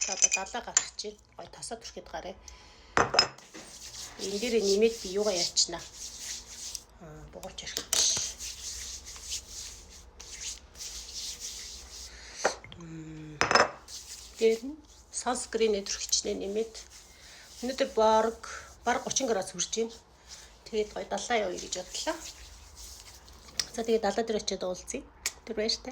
За одоо далаа гарах чинь гой тасаад түрхэд гараа. Энэ дээр нэмээд би юугаа ячнаа. Бугуурч ярих. Тэр нь санскринээ түрхичнээ нэмээд өнөөдөр баг 30 градус хүрч байна. Тэгээд гой далаа явъя гэж бодлоо. За тэгээд далаа дээр очиод уулзъя. Тэр байж таа.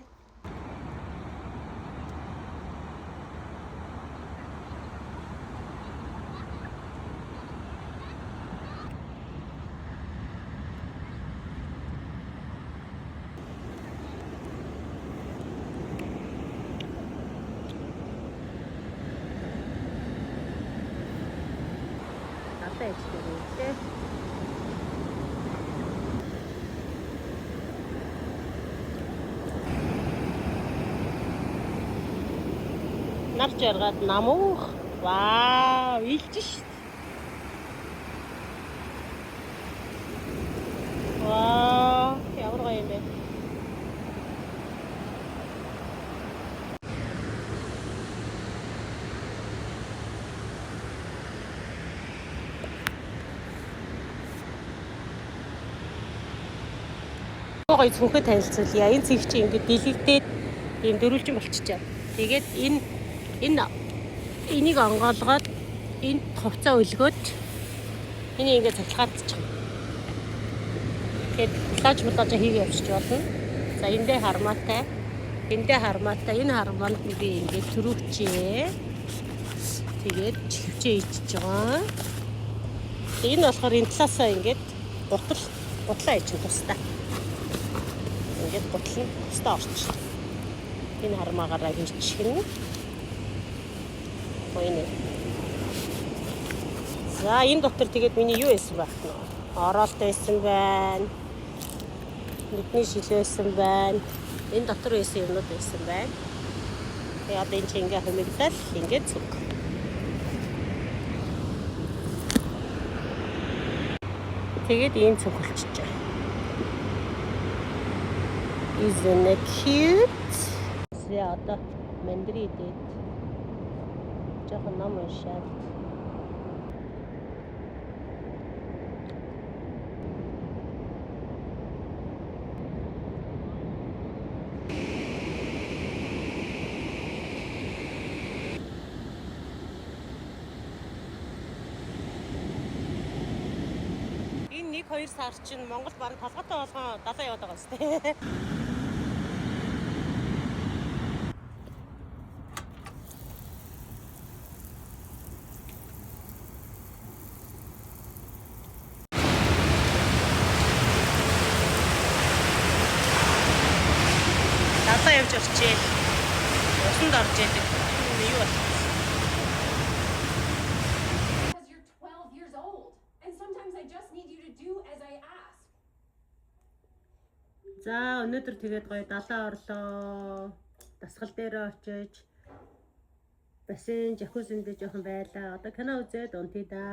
Далаа ичтэй. Нар жаргаад намуух. Вау, илж шít. Вау, ямар гоё юм бэ? Гоё цүнхэ танилцуулъя. Энэ цэг чи ингээд дэлгэгдээд ийм дөрвөлжин болчихжээ. Тэгээд энийг онгоолгоод энэ хувцас өлгөөд энийг ингээд цацлагаадчих. Тэгээд булааж хийгээ явчих болно. За эндээ хармаатай. Энэ хармаанд би ингээд төрөвчээ. Тэгээд чивчээ ичж байгаа. Энэ болохоор энэ талаасаа ингээд гутлаа ичэн тустай. Ингээд гутал нь тустай орчих. Энэ хармаагаараа хийчихнэ. Гойно. За энэ дотор тэгээд миний юу байсан байх нь? Ороолтой байсан байна. Нүдний шилээсэн байна. Энэ дотор байсан юмнууд байсан байна. Тэгээ одоо энэ чинь ингээ хэмэгдэл ингээ зүг. Тэгээд ийм зүг болчихжээ. Isn't it cute? За одоо мандрий дээд. Жохон ном уншаад. Энэ 1-2 сар чинь Монгол бараг толгойтой болгон далаа яваад байгаа сте. Далаа явж очие. Усанд орж яадаг. Юу бол? За өнөөдөр тэгээд гоё далаа орлоо. Дасгал дээр очиж бассейн, жакузинд жоохон байлаа. Одоо кино үзээд унтъя да.